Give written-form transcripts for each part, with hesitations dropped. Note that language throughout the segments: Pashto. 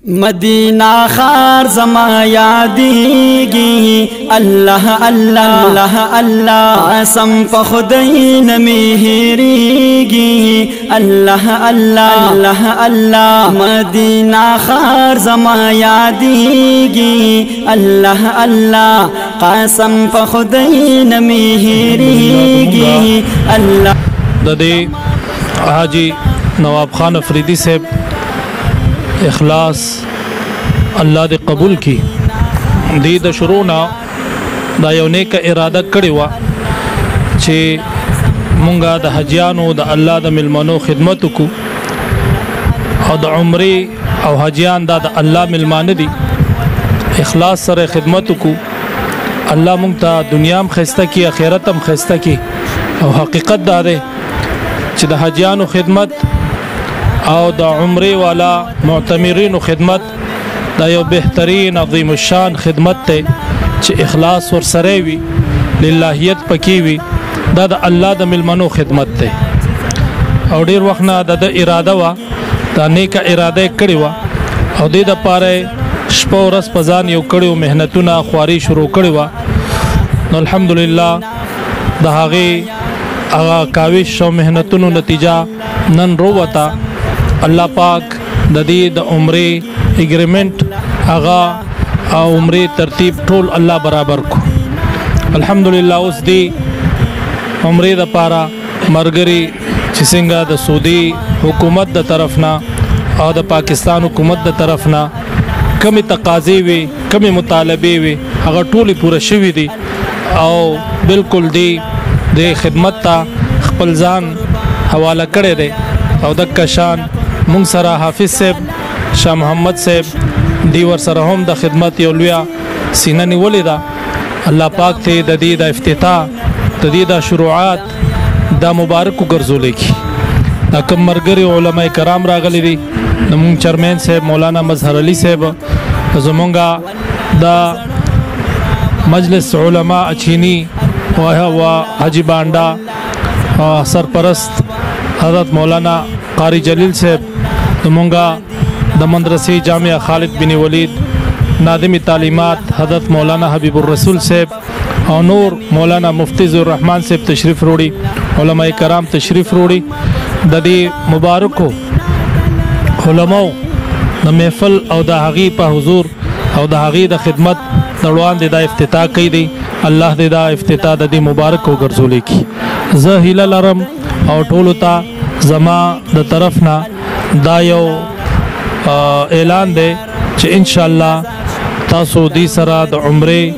مدینہ خار زما یادیږي الله الله الله الله قسم په خدای نمی هېریږي الله الله الله الله مدینہ خار زما یادیږي الله الله قسم په خدای نمی هېریږي الله د دې حاجی نواب خان افریدی صاحب اخلاص الله دې قبول کی دې د شروعنا دا یو نیک اراده کړی و چې مونږه د حجیانو د الله د ملمنو خدمت کو او د عمره او حجیان د الله ملمانه دي اخلاص سره خدمت کو الله مونږ ته دنیا هم خسته کی آخرت هم خسته کی او حقیقت دا ده چې د حجیانو خدمت او د عمره والا معتمرین خدمت دا یو بهترین عظیم الشان خدمت ته چې اخلاص ور سره وي للهیت پکې وي دا د الله د ملمنو خدمت ته او ډیر وخت نه د اراده وا دا نیک اراده کړی وا او د دې لپاره شپه ورځ پزان یو کړیو مهنتونه خواري شروع کړی وا نو الحمدلله د هغه کاوش او مهنتونو نتیجه نن روتا الله پاک د دې د عمره اګریمنت هغه او عمره ترتیب ټول الله برابر کو الحمدلله اوس دی عمره د پاره مرګري چې څنګه د سعودي حکومت د طرفنا او د پاکستان حکومت د طرفنا کمی تقاضي وي کمی مطالبه وي هغه ټول پوره شوي دي او بالکل دی د خدمت ته خپل ځان حواله کړی دی او د کشان مونږ سره حافظ صاحب شاه محمد صاحب دی ور سره هم د خدمت یو لویا سینه نیولې ده الله پاک ته د دې د افتتاح د دې د شروعات د مبارک ګرځولې کی دا کوم مرګري علماء کرام راغلي دي د مونږ چیرمن صاحب مولانا مظهر علي صاحب زمونږه د مجلس علماء اچینی و حاجی بانډا سرپرست حضرت مولانا قاری جلیل صاحب دمونگا د مدرسې جامعہ خالد بن ولید نادمی تعلیمات حضرت مولانا حبیب الرسول صاحب او نور مولانا مفتی ذو الرحمن صاحب تشریف وروړي علماء کرام تشریف وروړي د دې مبارکو علماء د محفل او د هغې په حضور او د هغې د خدمت دروان د افتتاح کوي دی الله دې دا افتتاح د دې مبارک وګرځولې کی زه هیله لرم او ټولو ته زما د طرف نه دا یو اعلان دی چې ان شاء الله تاسو دې سره د عمره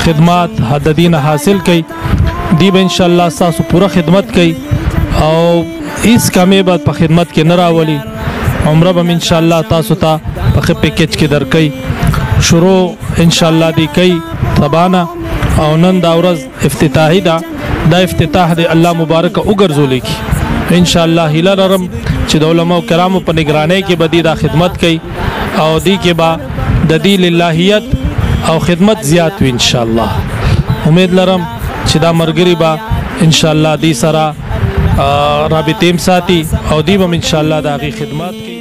خدمات حددین حاصل کړئ دی به ان شاء الله تاسو پوره خدمت کړئ او هیڅ کمی بعد په خدمت کې نه راولي عمره به ان شاء الله تاسو ته په پیکیج کې درکې شروع ان شاء الله دی کوي تبانا او نن دا ورځ افتتاحي دا افتتاح دی الله مبارک وګرځولې کی ان شاء الله هیله لرم چې د علماء کرامو په نگرانی کې بدی دا خدمت کوي او دی کې با د دې للهیت او خدمت زیات وي ان شاء الله امید لرم چې دا مرګري با ان شاء الله دی سره رابطیم ساتي او دی هم ان شاء الله دا غي خدمات کوي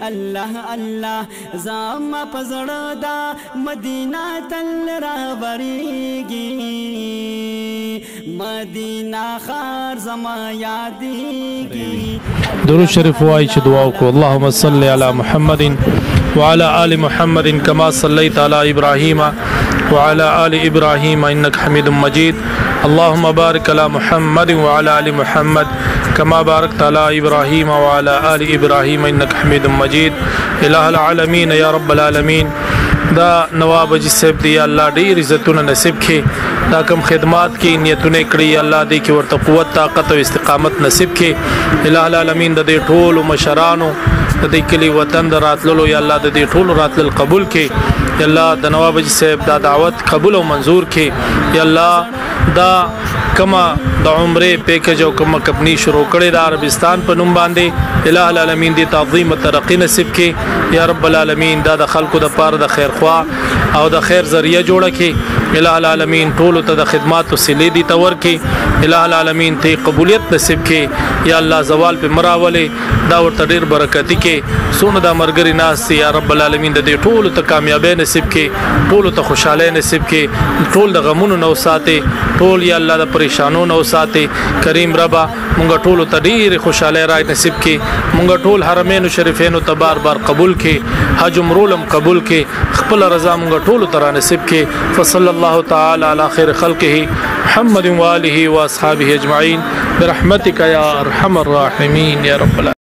الله الله زما پزړه دا مدینہ تل راوړيږي مدینہ خار زما یادېږي درود شریف وای چې دعا وکړو اللهم صل علی محمد وعلى آل محمد كما صليت على إبراهيم وعلى آل إبراهيم إنك حميد مجيد اللهم بارك على محمد وعلى آل محمد كما باركت على إبراهيم وعلى آل إبراهيم إنك حميد مجيد إله العالمين يا رب العالمين دا نواب اجي صاحب دی الله ډیر عزتونه نصیب کړي دا کوم خدمات کې نیتونه کړی الله دې کې ورته قوت طاقت او استقامت نصیب کړي الہ العالمین د دې ټول مشرانو د دې کلی وطن د راتللو یا الله د دې ټول راتلل قبول کړي یا الله د نواب اجي صاحب دا دعوت قبول او منظور کړي یا الله دا کما د عمره پیکج او کما کپنی شروع کړي د عربستان په نوم باندې الہ العالمین دې تعظیم او ترقی نصیب کړي یا رب العالمین دا د خلکو د پاره د خیر خوا او د خیر ذریعہ جوړه کړي الہ العالمین ټول ته د خدمات او سلی دي تور کې الہ العالمین ته قبولیت نصیب کې یا الله زوال په مراوله دا ورته ډیر برکتی کې سونه د مرګري ناس یا رب العالمین د دې ټول ته کامیابی نصیب کې ټول ته خوشاله نصیب کې ټول د غمونو نو ساتي ټول یا الله د پریشانونو نو ساتي کریم ربا مونږ ټول ته ډیر خوشاله را نصیب کې مونږ ټول حرمین شریفین ته بار بار قبول کې حج عمرولم قبول کې خپل رضا مونږ ټول ته را نصیب کې فصلی الله تعالی علی خیر خلقه محمد و آله و اصحابہ اجمعین برحمتک یا ارحم الراحمین یا رب العالمین.